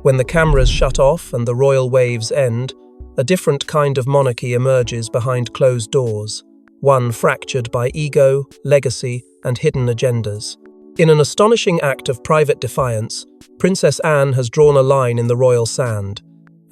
When the cameras shut off and the royal waves end, a different kind of monarchy emerges behind closed doors, one fractured by ego, legacy, and hidden agendas. In an astonishing act of private defiance, Princess Anne has drawn a line in the royal sand,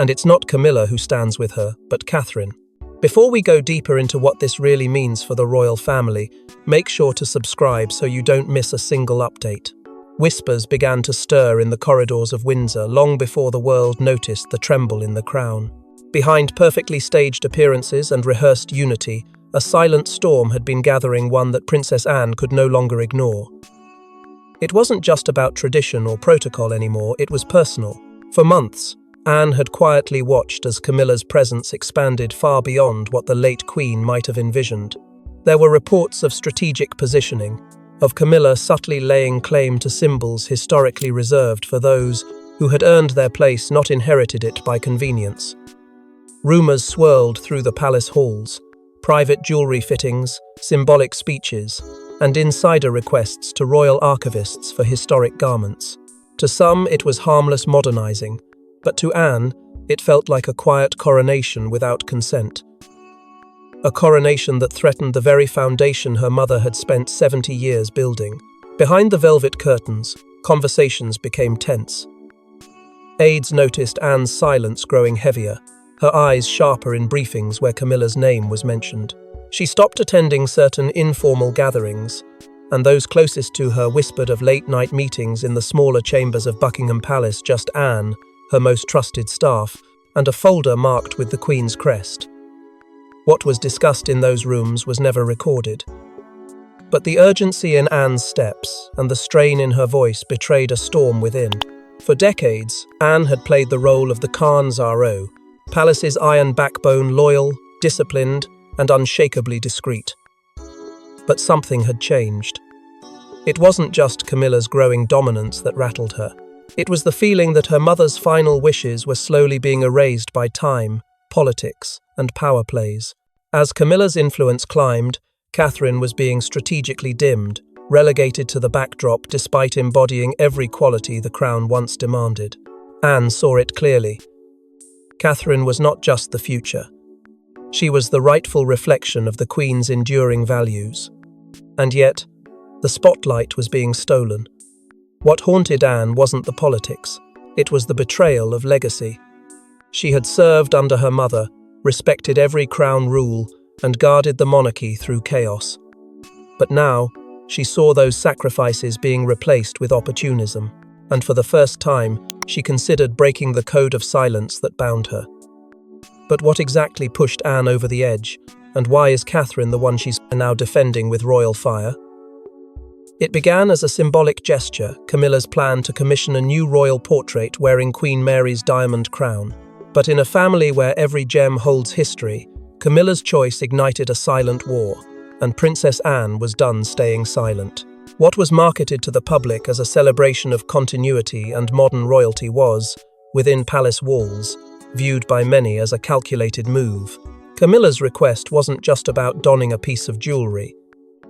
and it's not Camilla who stands with her, but Catherine. Before we go deeper into what this really means for the royal family, make sure to subscribe so you don't miss a single update. Whispers began to stir in the corridors of Windsor long before the world noticed the tremble in the crown. Behind perfectly staged appearances and rehearsed unity, a silent storm had been gathering, one that Princess Anne could no longer ignore. It wasn't just about tradition or protocol anymore, it was personal. For months, Anne had quietly watched as Camilla's presence expanded far beyond what the late Queen might have envisioned. There were reports of strategic positioning, of Camilla subtly laying claim to symbols historically reserved for those who had earned their place, not inherited it by convenience. Rumours swirled through the palace halls, private jewellery fittings, symbolic speeches, and insider requests to royal archivists for historic garments. To some, it was harmless modernising, but to Anne, it felt like a quiet coronation without consent. A coronation that threatened the very foundation her mother had spent 70 years building. Behind the velvet curtains, conversations became tense. Aides noticed Anne's silence growing heavier, her eyes sharper in briefings where Camilla's name was mentioned. She stopped attending certain informal gatherings, and those closest to her whispered of late-night meetings in the smaller chambers of Buckingham Palace. Just Anne, her most trusted staff, and a folder marked with the Queen's crest. What was discussed in those rooms was never recorded. But the urgency in Anne's steps and the strain in her voice betrayed a storm within. For decades, Anne had played the role of the Khan's RO, Palace's iron backbone, loyal, disciplined, and unshakably discreet. But something had changed. It wasn't just Camilla's growing dominance that rattled her. It was the feeling that her mother's final wishes were slowly being erased by time, politics, and power plays. As Camilla's influence climbed, Catherine was being strategically dimmed, relegated to the backdrop despite embodying every quality the crown once demanded. Anne saw it clearly. Catherine was not just the future. She was the rightful reflection of the Queen's enduring values. And yet, the spotlight was being stolen. What haunted Anne wasn't the politics, it was the betrayal of legacy. She had served under her mother, respected every crown rule, and guarded the monarchy through chaos. But now, she saw those sacrifices being replaced with opportunism, and for the first time, she considered breaking the code of silence that bound her. But what exactly pushed Anne over the edge, and why is Catherine the one she's now defending with royal fire? It began as a symbolic gesture, Camilla's plan to commission a new royal portrait wearing Queen Mary's diamond crown. But in a family where every gem holds history, Camilla's choice ignited a silent war, and Princess Anne was done staying silent. What was marketed to the public as a celebration of continuity and modern royalty was, within palace walls, viewed by many as a calculated move. Camilla's request wasn't just about donning a piece of jewellery.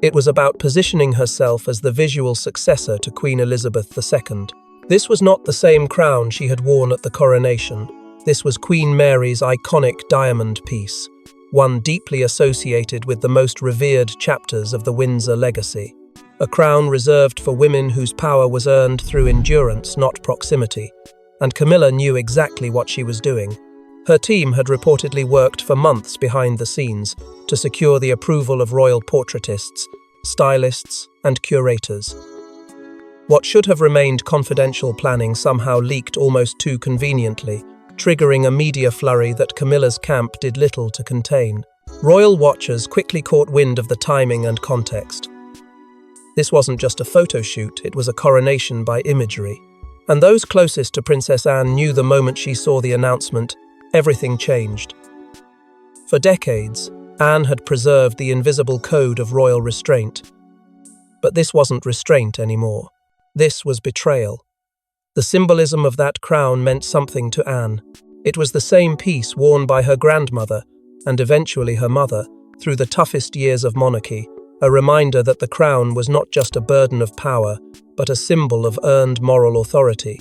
It was about positioning herself as the visual successor to Queen Elizabeth II. This was not the same crown she had worn at the coronation. This was Queen Mary's iconic diamond piece, one deeply associated with the most revered chapters of the Windsor legacy. A crown reserved for women whose power was earned through endurance, not proximity. And Camilla knew exactly what she was doing. Her team had reportedly worked for months behind the scenes to secure the approval of royal portraitists, stylists, and curators. What should have remained confidential planning somehow leaked almost too conveniently, triggering a media flurry that Camilla's camp did little to contain. Royal watchers quickly caught wind of the timing and context. This wasn't just a photo shoot, it was a coronation by imagery. And those closest to Princess Anne knew the moment she saw the announcement, everything changed. For decades, Anne had preserved the invisible code of royal restraint. But this wasn't restraint anymore. This was betrayal. The symbolism of that crown meant something to Anne. It was the same piece worn by her grandmother, and eventually her mother, through the toughest years of monarchy, a reminder that the crown was not just a burden of power, but a symbol of earned moral authority.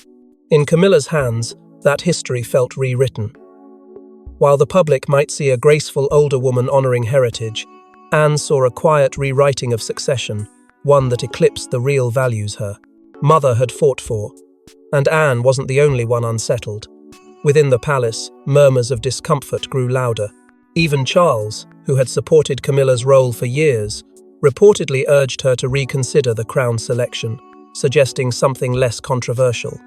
In Camilla's hands, that history felt rewritten. While the public might see a graceful older woman honouring heritage, Anne saw a quiet rewriting of succession, one that eclipsed the real values her mother had fought for. And Anne wasn't the only one unsettled. Within the palace, murmurs of discomfort grew louder. Even Charles, who had supported Camilla's role for years, reportedly urged her to reconsider the crown selection, suggesting something less controversial.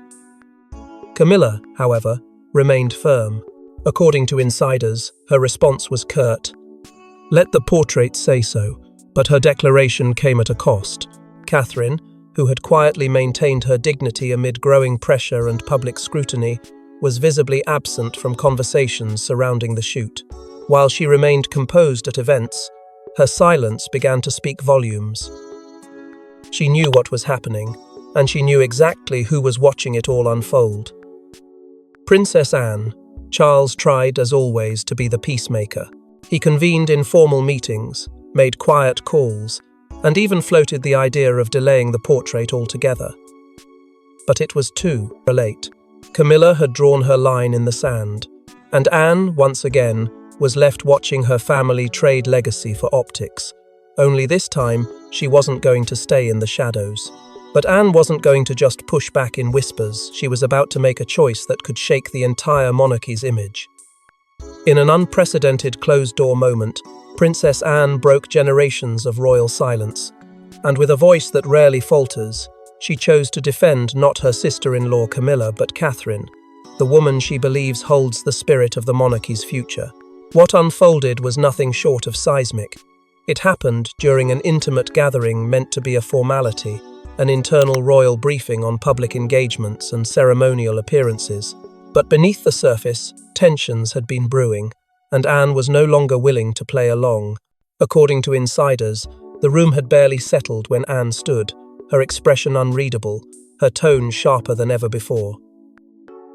Camilla, however, remained firm. According to insiders, her response was curt. Let the portrait say so, but her declaration came at a cost. Catherine, who had quietly maintained her dignity amid growing pressure and public scrutiny, was visibly absent from conversations surrounding the shoot. While she remained composed at events, her silence began to speak volumes. She knew what was happening, and she knew exactly who was watching it all unfold. Princess Anne. Charles tried, as always, to be the peacemaker. He convened informal meetings, made quiet calls, and even floated the idea of delaying the portrait altogether. But it was too late. Camilla had drawn her line in the sand, and Anne, once again, was left watching her family trade legacy for optics. Only this time, she wasn't going to stay in the shadows. But Anne wasn't going to just push back in whispers. She was about to make a choice that could shake the entire monarchy's image. In an unprecedented closed-door moment, Princess Anne broke generations of royal silence, and with a voice that rarely falters, she chose to defend not her sister-in-law Camilla but Catherine, the woman she believes holds the spirit of the monarchy's future. What unfolded was nothing short of seismic. It happened during an intimate gathering meant to be a formality, an internal royal briefing on public engagements and ceremonial appearances. But beneath the surface, tensions had been brewing, and Anne was no longer willing to play along. According to insiders, the room had barely settled when Anne stood, her expression unreadable, her tone sharper than ever before.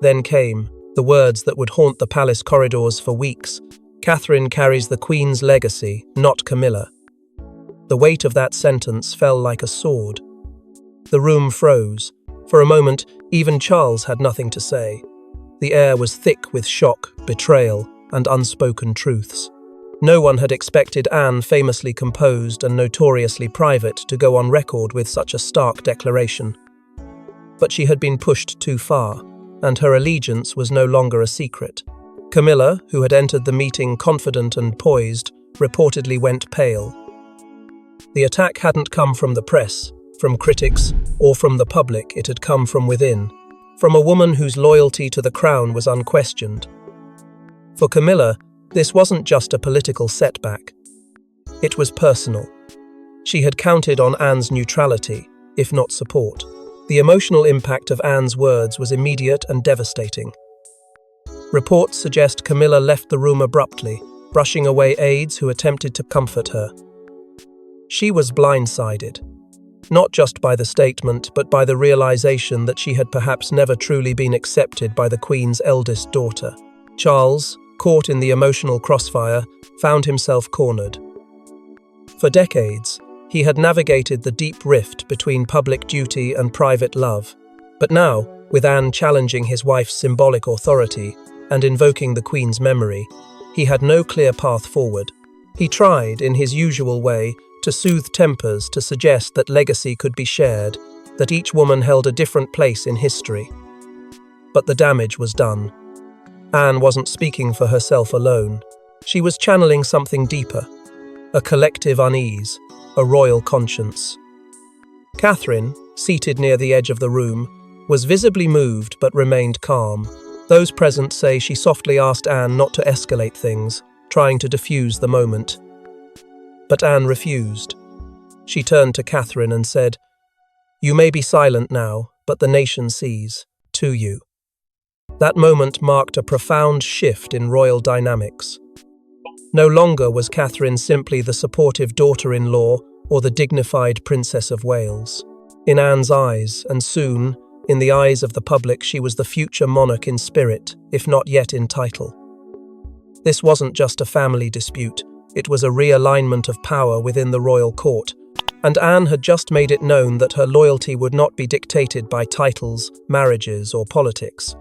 Then came the words that would haunt the palace corridors for weeks. Catherine carries the Queen's legacy, not Camilla. The weight of that sentence fell like a sword. The room froze. For a moment, even Charles had nothing to say. The air was thick with shock, betrayal, and unspoken truths. No one had expected Anne, famously composed and notoriously private, to go on record with such a stark declaration. But she had been pushed too far, and her allegiance was no longer a secret. Camilla, who had entered the meeting confident and poised, reportedly went pale. The attack hadn't come from the press, from critics, or from the public. It had come from within, from a woman whose loyalty to the crown was unquestioned. For Camilla, this wasn't just a political setback. It was personal. She had counted on Anne's neutrality, if not support. The emotional impact of Anne's words was immediate and devastating. Reports suggest Camilla left the room abruptly, brushing away aides who attempted to comfort her. She was blindsided, not just by the statement, but by the realization that she had perhaps never truly been accepted by the Queen's eldest daughter. Charles, caught in the emotional crossfire, found himself cornered. For decades, he had navigated the deep rift between public duty and private love. But now, with Anne challenging his wife's symbolic authority and invoking the Queen's memory, he had no clear path forward. He tried, in his usual way, to soothe tempers, to suggest that legacy could be shared, that each woman held a different place in history. But the damage was done. Anne wasn't speaking for herself alone. She was channeling something deeper, a collective unease, a royal conscience. Catherine, seated near the edge of the room, was visibly moved but remained calm. Those present say she softly asked Anne not to escalate things, trying to diffuse the moment. But Anne refused. She turned to Catherine and said, "You may be silent now, but the nation sees. To you." That moment marked a profound shift in royal dynamics. No longer was Catherine simply the supportive daughter-in-law or the dignified Princess of Wales. In Anne's eyes, and soon, in the eyes of the public, she was the future monarch in spirit, if not yet in title. This wasn't just a family dispute. It was a realignment of power within the royal court, and Anne had just made it known that her loyalty would not be dictated by titles, marriages, or politics.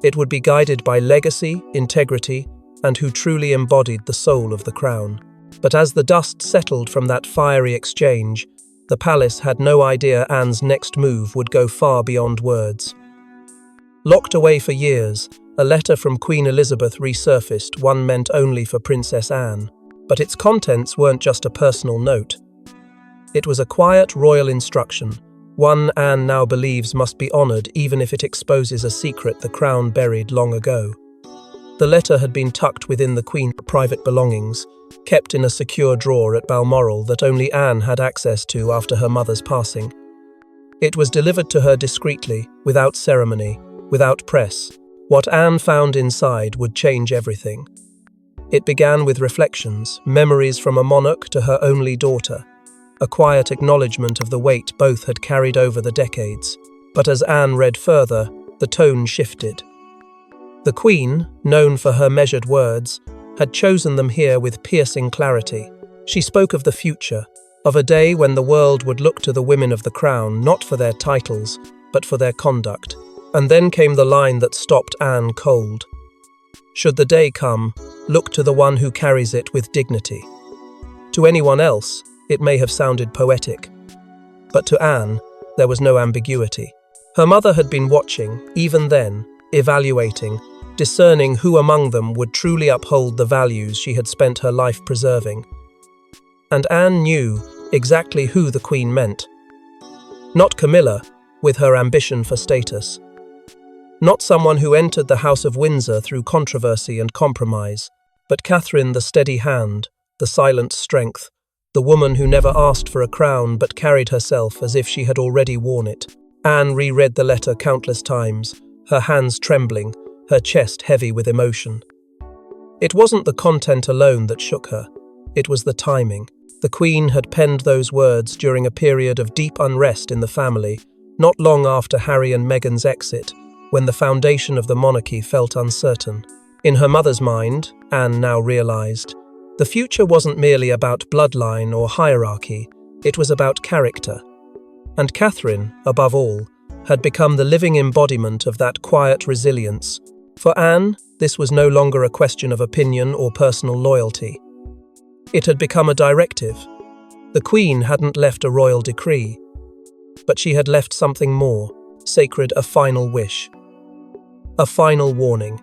It would be guided by legacy, integrity, and who truly embodied the soul of the crown. But as the dust settled from that fiery exchange, the palace had no idea Anne's next move would go far beyond words. Locked away for years, a letter from Queen Elizabeth resurfaced, one meant only for Princess Anne. But its contents weren't just a personal note. It was a quiet royal instruction, one Anne now believes must be honoured even if it exposes a secret the crown buried long ago. The letter had been tucked within the Queen's private belongings, kept in a secure drawer at Balmoral that only Anne had access to after her mother's passing. It was delivered to her discreetly, without ceremony, without press. What Anne found inside would change everything. It began with reflections, memories from a monarch to her only daughter, a quiet acknowledgement of the weight both had carried over the decades. But as Anne read further, the tone shifted. The Queen, known for her measured words, had chosen them here with piercing clarity. She spoke of the future, of a day when the world would look to the women of the crown not for their titles, but for their conduct. And then came the line that stopped Anne cold. Should the day come, look to the one who carries it with dignity. To anyone else, it may have sounded poetic. But to Anne, there was no ambiguity. Her mother had been watching, even then, evaluating, discerning who among them would truly uphold the values she had spent her life preserving. And Anne knew exactly who the Queen meant. Not Camilla, with her ambition for status. Not someone who entered the House of Windsor through controversy and compromise, but Catherine, the steady hand, the silent strength, the woman who never asked for a crown but carried herself as if she had already worn it. Anne reread the letter countless times, her hands trembling, her chest heavy with emotion. It wasn't the content alone that shook her. It was the timing. The Queen had penned those words during a period of deep unrest in the family, not long after Harry and Meghan's exit, when the foundation of the monarchy felt uncertain. In her mother's mind, Anne now realised, the future wasn't merely about bloodline or hierarchy, it was about character. And Catherine, above all, had become the living embodiment of that quiet resilience. For Anne, this was no longer a question of opinion or personal loyalty. It had become a directive. The Queen hadn't left a royal decree, but she had left something more, sacred, a final wish. A final warning.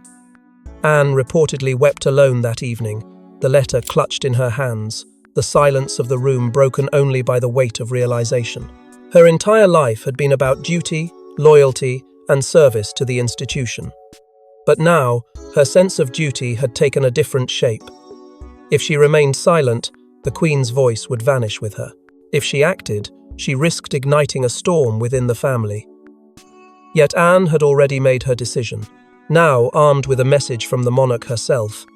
Anne reportedly wept alone that evening, the letter clutched in her hands, the silence of the room broken only by the weight of realization. Her entire life had been about duty, loyalty, and service to the institution. But now, her sense of duty had taken a different shape. If she remained silent, the Queen's voice would vanish with her. If she acted, she risked igniting a storm within the family. Yet Anne had already made her decision. Now, armed with a message from the monarch herself,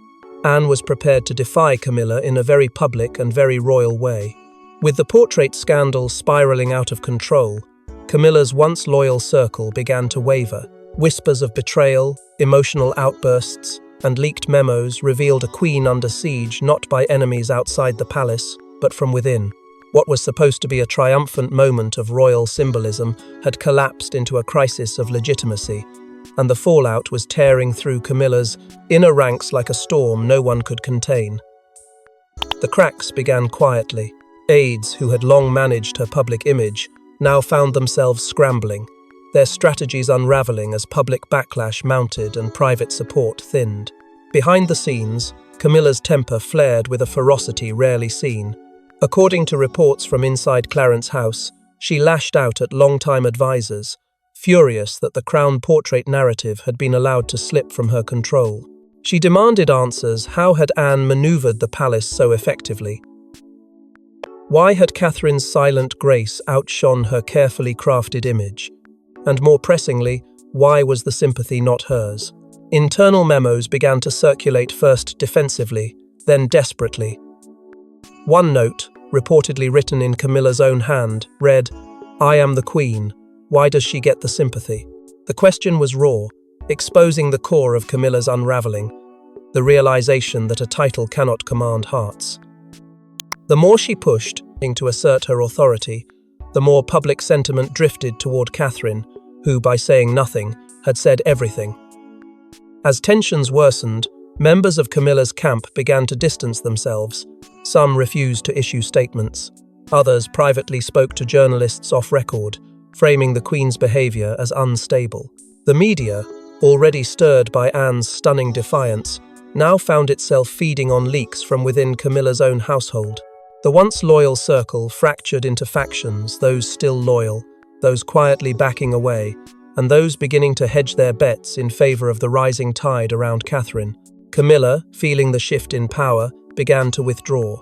Anne was prepared to defy Camilla in a very public and very royal way. With the portrait scandal spiralling out of control, Camilla's once loyal circle began to waver. Whispers of betrayal, emotional outbursts, and leaked memos revealed a queen under siege not by enemies outside the palace, but from within. What was supposed to be a triumphant moment of royal symbolism had collapsed into a crisis of legitimacy, and the fallout was tearing through Camilla's inner ranks like a storm no one could contain. The cracks began quietly. Aides who had long managed her public image now found themselves scrambling, their strategies unraveling as public backlash mounted and private support thinned. Behind the scenes, Camilla's temper flared with a ferocity rarely seen. According to reports from inside Clarence House, she lashed out at longtime advisors, furious that the crown portrait narrative had been allowed to slip from her control. She demanded answers. How had Anne manoeuvred the palace so effectively? Why had Catherine's silent grace outshone her carefully crafted image? And more pressingly, why was the sympathy not hers? Internal memos began to circulate, first defensively, then desperately. One note, reportedly written in Camilla's own hand, read, "I am the Queen. Why does she get the sympathy?" The question was raw, exposing the core of Camilla's unraveling, the realization that a title cannot command hearts. The more she pushed to assert her authority, the more public sentiment drifted toward Catherine, who, by saying nothing, had said everything. As tensions worsened, members of Camilla's camp began to distance themselves. Some refused to issue statements. Others privately spoke to journalists off record, framing the Queen's behaviour as unstable. The media, already stirred by Anne's stunning defiance, now found itself feeding on leaks from within Camilla's own household. The once loyal circle fractured into factions, those still loyal, those quietly backing away, and those beginning to hedge their bets in favour of the rising tide around Catherine. Camilla, feeling the shift in power, began to withdraw.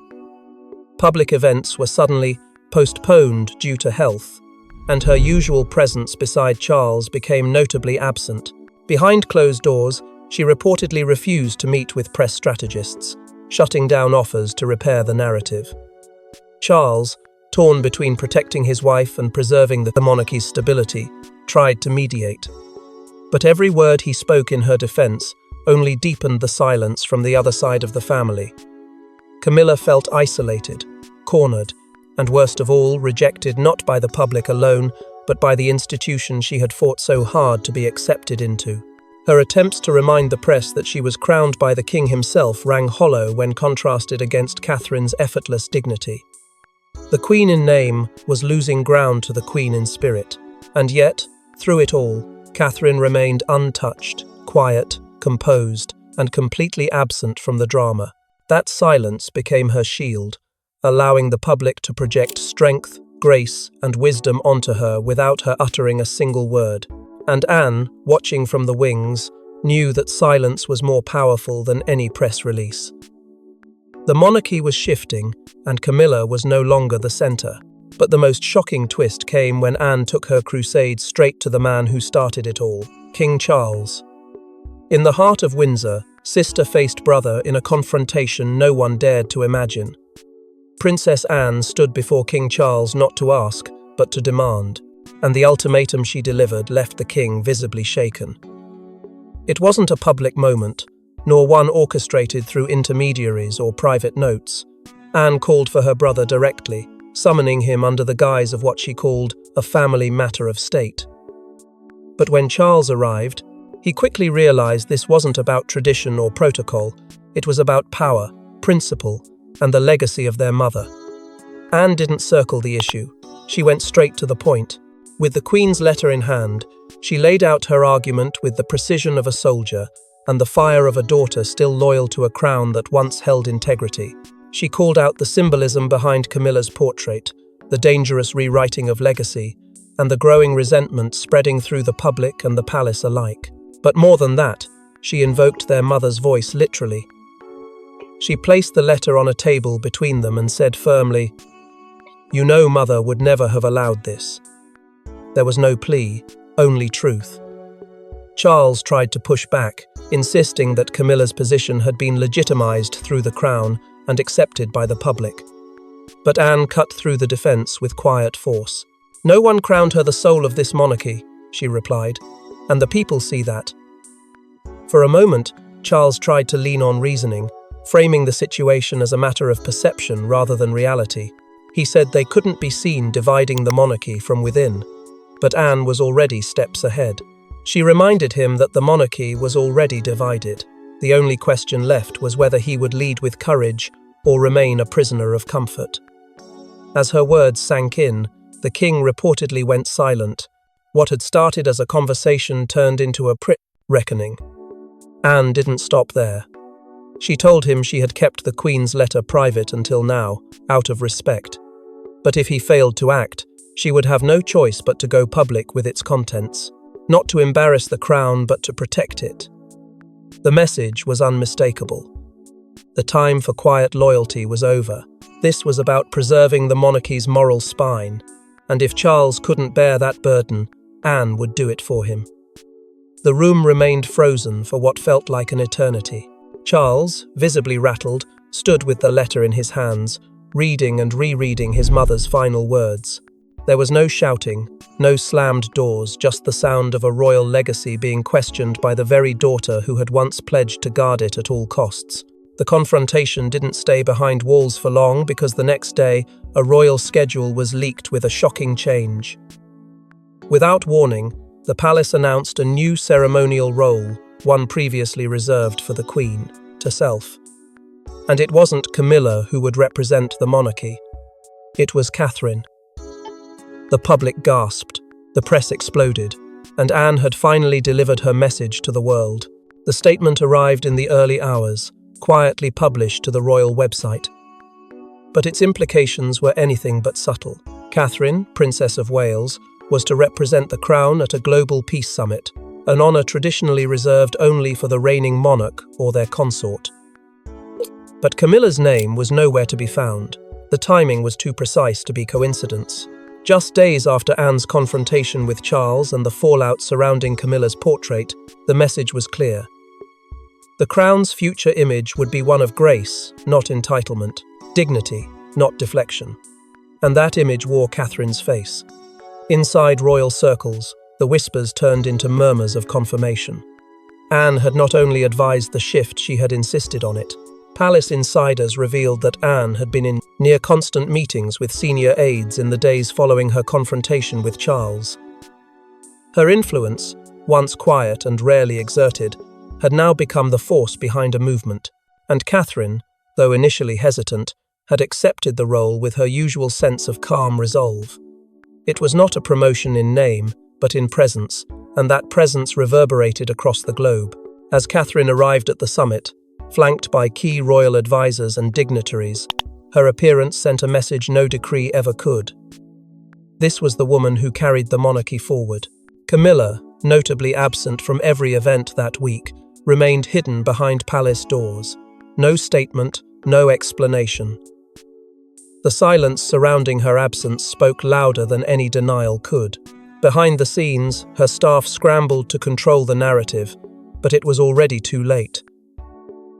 Public events were suddenly postponed due to health, and her usual presence beside Charles became notably absent. Behind closed doors, she reportedly refused to meet with press strategists, shutting down offers to repair the narrative. Charles, torn between protecting his wife and preserving the monarchy's stability, tried to mediate. But every word he spoke in her defense only deepened the silence from the other side of the family. Camilla felt isolated, cornered, and worst of all, rejected not by the public alone, but by the institution she had fought so hard to be accepted into. Her attempts to remind the press that she was crowned by the king himself rang hollow when contrasted against Catherine's effortless dignity. The Queen in name was losing ground to the Queen in spirit, and yet, through it all, Catherine remained untouched, quiet, composed, and completely absent from the drama. That silence became her shield, allowing the public to project strength, grace, and wisdom onto her without her uttering a single word. And Anne, watching from the wings, knew that silence was more powerful than any press release. The monarchy was shifting, and Camilla was no longer the centre. But the most shocking twist came when Anne took her crusade straight to the man who started it all, King Charles. In the heart of Windsor, sister faced brother in a confrontation no one dared to imagine. Princess Anne stood before King Charles not to ask, but to demand, and the ultimatum she delivered left the king visibly shaken. It wasn't a public moment, nor one orchestrated through intermediaries or private notes. Anne called for her brother directly, summoning him under the guise of what she called a family matter of state. But when Charles arrived, he quickly realized this wasn't about tradition or protocol, it was about power, principle, and the legacy of their mother. Anne didn't circle the issue. She went straight to the point. With the Queen's letter in hand, she laid out her argument with the precision of a soldier and the fire of a daughter still loyal to a crown that once held integrity. She called out the symbolism behind Camilla's portrait, the dangerous rewriting of legacy, and the growing resentment spreading through the public and the palace alike. But more than that, she invoked their mother's voice literally. She placed the letter on a table between them and said firmly, "You know Mother would never have allowed this." There was no plea, only truth. Charles tried to push back, insisting that Camilla's position had been legitimized through the crown and accepted by the public. But Anne cut through the defense with quiet force. "No one crowned her the soul of this monarchy," she replied, "and the people see that." For a moment, Charles tried to lean on reasoning, framing the situation as a matter of perception rather than reality. He said they couldn't be seen dividing the monarchy from within. But Anne was already steps ahead. She reminded him that the monarchy was already divided. The only question left was whether he would lead with courage or remain a prisoner of comfort. As her words sank in, the king reportedly went silent. What had started as a conversation turned into a reckoning. Anne didn't stop there. She told him she had kept the Queen's letter private until now, out of respect. But if he failed to act, she would have no choice but to go public with its contents. Not to embarrass the crown, but to protect it. The message was unmistakable. The time for quiet loyalty was over. This was about preserving the monarchy's moral spine, and if Charles couldn't bear that burden, Anne would do it for him. The room remained frozen for what felt like an eternity. Charles, visibly rattled, stood with the letter in his hands, reading and rereading his mother's final words. There was no shouting, no slammed doors, just the sound of a royal legacy being questioned by the very daughter who had once pledged to guard it at all costs. The confrontation didn't stay behind walls for long because the next day, a royal schedule was leaked with a shocking change. Without warning, the palace announced a new ceremonial role, one previously reserved for the Queen, to self. And it wasn't Camilla who would represent the monarchy. It was Catherine. The public gasped, the press exploded, and Anne had finally delivered her message to the world. The statement arrived in the early hours, quietly published to the royal website. But its implications were anything but subtle. Catherine, Princess of Wales, was to represent the crown at a global peace summit, an honour traditionally reserved only for the reigning monarch or their consort. But Camilla's name was nowhere to be found. The timing was too precise to be coincidence. Just days after Anne's confrontation with Charles and the fallout surrounding Camilla's portrait, the message was clear. The crown's future image would be one of grace, not entitlement, dignity, not deflection. And that image wore Catherine's face. Inside royal circles, the whispers turned into murmurs of confirmation. Anne had not only advised the shift, she had insisted on it. Palace insiders revealed that Anne had been in near-constant meetings with senior aides in the days following her confrontation with Charles. Her influence, once quiet and rarely exerted, had now become the force behind a movement, and Catherine, though initially hesitant, had accepted the role with her usual sense of calm resolve. It was not a promotion in name, but in presence, and that presence reverberated across the globe. As Catherine arrived at the summit, flanked by key royal advisors and dignitaries, her appearance sent a message no decree ever could. This was the woman who carried the monarchy forward. Camilla, notably absent from every event that week, remained hidden behind palace doors. No statement, no explanation. The silence surrounding her absence spoke louder than any denial could. Behind the scenes, her staff scrambled to control the narrative, but it was already too late.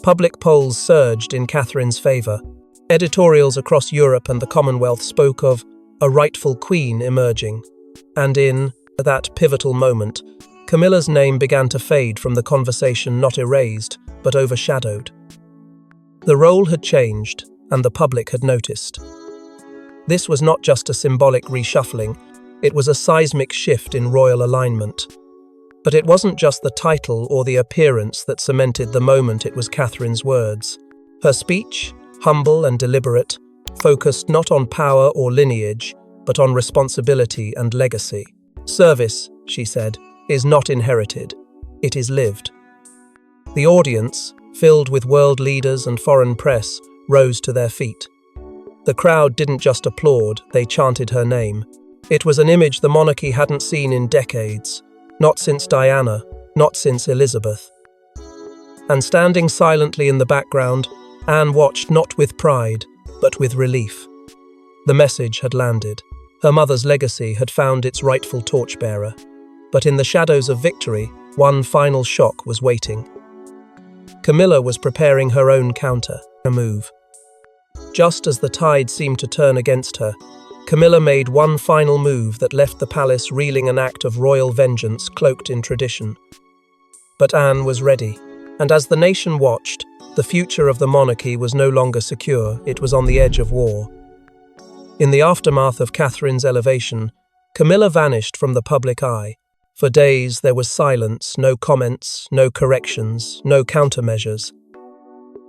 Public polls surged in Catherine's favour. Editorials across Europe and the Commonwealth spoke of a rightful queen emerging. And in that pivotal moment, Camilla's name began to fade from the conversation, not erased, but overshadowed. The role had changed, and the public had noticed. This was not just a symbolic reshuffling, it was a seismic shift in royal alignment. But it wasn't just the title or the appearance that cemented the moment, it was Catherine's words. Her speech, humble and deliberate, focused not on power or lineage, but on responsibility and legacy. Service, she said, is not inherited, it is lived. The audience, filled with world leaders and foreign press, rose to their feet. The crowd didn't just applaud, they chanted her name. It was an image the monarchy hadn't seen in decades. Not since Diana, not since Elizabeth. And standing silently in the background, Anne watched not with pride, but with relief. The message had landed. Her mother's legacy had found its rightful torchbearer. But in the shadows of victory, one final shock was waiting. Camilla was preparing her own counter, a move. Just as the tide seemed to turn against her, Camilla made one final move that left the palace reeling, an act of royal vengeance cloaked in tradition. But Anne was ready, and as the nation watched, the future of the monarchy was no longer secure, it was on the edge of war. In the aftermath of Catherine's elevation, Camilla vanished from the public eye. For days there was silence, no comments, no corrections, no countermeasures.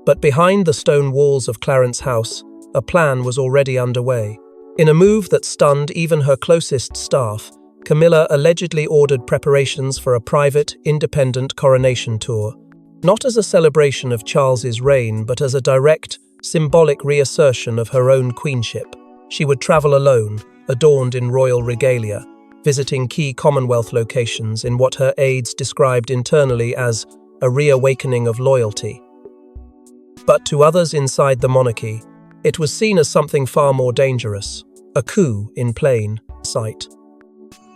But behind the stone walls of Clarence House, a plan was already underway. In a move that stunned even her closest staff, Camilla allegedly ordered preparations for a private, independent coronation tour, not as a celebration of Charles's reign, but as a direct, symbolic reassertion of her own queenship. She would travel alone, adorned in royal regalia, visiting key Commonwealth locations in what her aides described internally as a reawakening of loyalty. But to others inside the monarchy, it was seen as something far more dangerous. A coup in plain sight.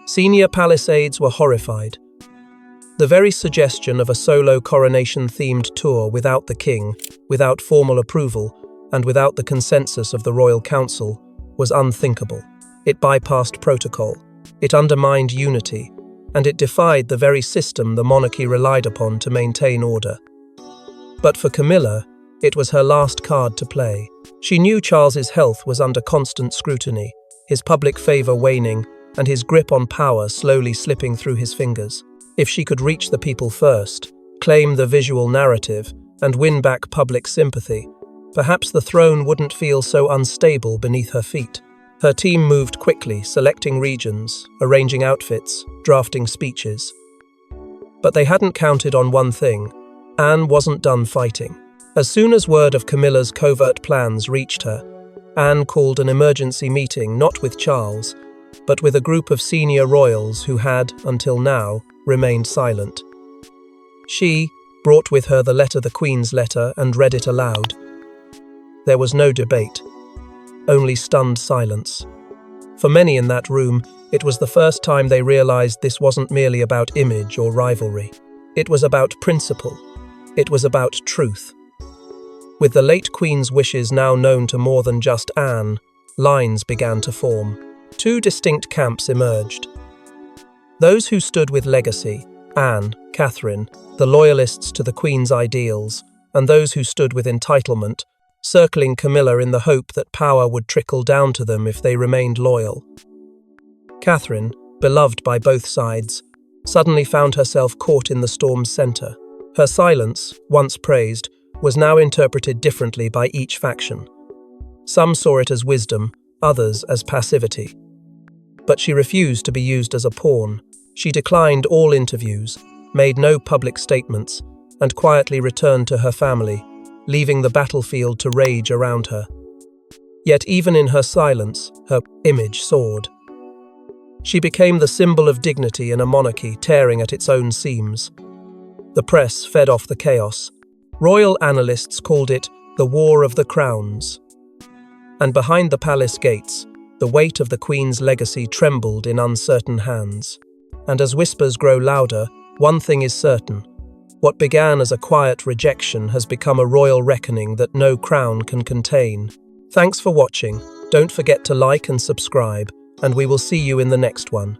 Senior palace aides were horrified. The very suggestion of a solo coronation-themed tour without the king, without formal approval, and without the consensus of the royal council was unthinkable. It bypassed protocol, it undermined unity, and it defied the very system the monarchy relied upon to maintain order. But for Camilla, it was her last card to play. She knew Charles's health was under constant scrutiny, his public favour waning, and his grip on power slowly slipping through his fingers. If she could reach the people first, claim the visual narrative, and win back public sympathy, perhaps the throne wouldn't feel so unstable beneath her feet. Her team moved quickly, selecting regions, arranging outfits, drafting speeches. But they hadn't counted on one thing. Anne wasn't done fighting. As soon as word of Camilla's covert plans reached her, Anne called an emergency meeting not with Charles, but with a group of senior royals who had, until now, remained silent. She brought with her the letter, the Queen's letter, and read it aloud. There was no debate, only stunned silence. For many in that room, it was the first time they realized this wasn't merely about image or rivalry. It was about principle. It was about truth. With the late Queen's wishes now known to more than just Anne, lines began to form. Two distinct camps emerged. Those who stood with legacy, Anne, Catherine, the loyalists to the Queen's ideals, and those who stood with entitlement, circling Camilla in the hope that power would trickle down to them if they remained loyal. Catherine, beloved by both sides, suddenly found herself caught in the storm's center. Her silence, once praised, was now interpreted differently by each faction. Some saw it as wisdom, others as passivity. But she refused to be used as a pawn. She declined all interviews, made no public statements, and quietly returned to her family, leaving the battlefield to rage around her. Yet even in her silence, her image soared. She became the symbol of dignity in a monarchy tearing at its own seams. The press fed off the chaos. Royal analysts called it the War of the Crowns. And behind the palace gates, the weight of the Queen's legacy trembled in uncertain hands. And as whispers grow louder, one thing is certain. What began as a quiet rejection has become a royal reckoning that no crown can contain. Thanks for watching. Don't forget to like and subscribe, and we will see you in the next one.